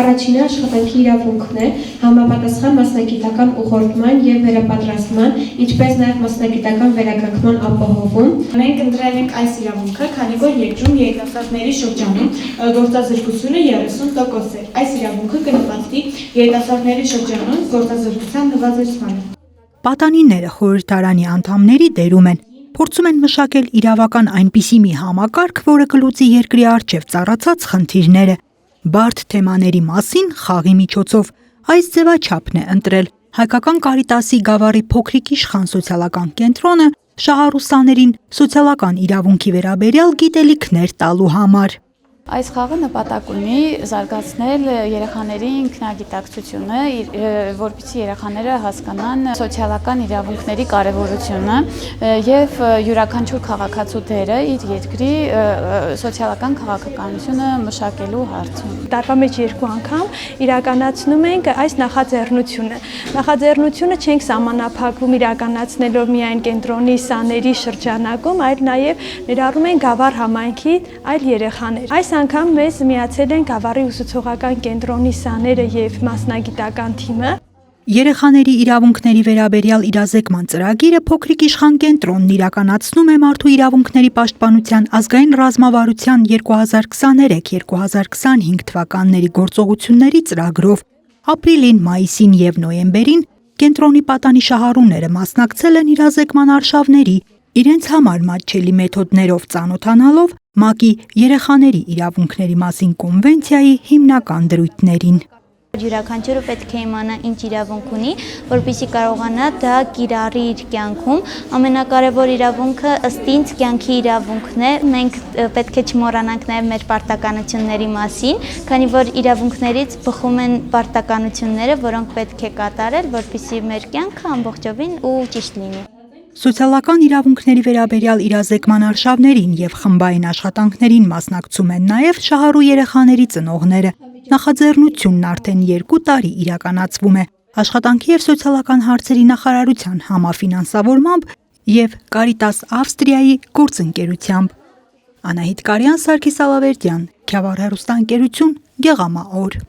Առաջինը աշխատանքի իրավունքն է, համապատասխան մասնագիտական ուղղորդման և վերապատրաստման, ինչպես նաև մասնագիտական վերականգնման ապահովում։ Մենք ընտրել ենք այս իրավունքը, քանի որ երկրում երիտասարդների շրջանում գործազրկությունը 30% է։ Այս իրավունքը կնպաստի երիտասարդների շրջանում գործազրկության նվազեցմանը։ Պատանիները խորհրդարանի անդամների դերում են, փորձում են մշակել իրավական այնպիսի մի համակարգ, որը կլուծի երկրի առջև ծառացած խնդիրները։ Բարդ թեմաների մասին խաղի միջոցով այս ձևաչափն է ընտրել Հայկական Կարիտասի Գավառի փոքրիկ իշխան սոցիալական կենտրոնը շահառուստաներին սոցիալական իրավունքի վերաբերյալ գիտելիքներ տալու համար։ Այս խաղը նպատակ ունի զարգացնել երեխաների ինքնագիտակցությունը, որպեսզի երեխաները հասկանան սոցիալական իրավունքների կարևորությունը եւ յուրաքանչյուր քաղաքացու դերը իր երկրի սոցիալական քաղաքականությունը մշակելու հարցում։ Տարվա մեջ 2 անգամ իրականացնում ենք այս նախաձեռնությունը։ Նախաձեռնությունը չենք սահմանափակվում իրականացնելով միայն կենտրոնի սաների շրջանակում, այլ նաեւ ներառում են Գավառ համայնքի այլ երեխաներ։ Այս անգամ մեզ միացել են Գավառի ուսուցողական կենտրոնի սաները եւ մասնագիտական թիմը։ Երեխաների իրավունքների վերաբերյալ իրազեկման ծրագիրը փոքրիկ իշխան կենտրոնն իրականացնում է Մարդու իրավունքների պաշտպանության ազգային ռազմավարության 2023-2025 թվականների գործողությունների ծրագրով։ Ապրիլին, մայիսին եւ նոյեմբերին կենտրոնի պատանիշահարուները մասնակցել են իրազեկման արշավների, իրենց համար մատչելի մեթոդներով ծանոթանալով ՄԱԿ-ի երեխաների իրավունքների մասին կոնվենցիայի հիմնական դրույթներին։ Յուրաքանչյուրը պետք է իմանա ինչ իրավունք ունի, որպեսզի կարողանա դա կիրառի իր կյանքում։ Ամենակարևոր իրավունքը ըստ ինձ կյանքի իրավունքն է։ Մենք պետք է չմոռանանք նաև մեր պարտականությունների մասին, քանի որ իրավունքներից բխում են պարտականությունները, որոնք պետք է կատարել, որպեսզի մեր կյանքը ամբողջովին ու ճիշտ լինի։ Սոցիալական իրավունքների վերաբերյալ իրազեկման արշավներին եւ խմբային աշխատանքներին մասնակցում են նաեւ շահառու երեխաների ծնողները։ Նախաձեռնությունն արդեն 2 տարի իրականացվում է Աշխատանքի եւ սոցիալական հարցերի նախարարության համաֆինանսավորմամբ եւ Կարիտաս Ավստրիայի գործընկերությամբ։ Անահիտ Կարյան, Սարգիս Ալավերդյան, Քյավառ հեռուստաընկերություն, Գեղամա օր։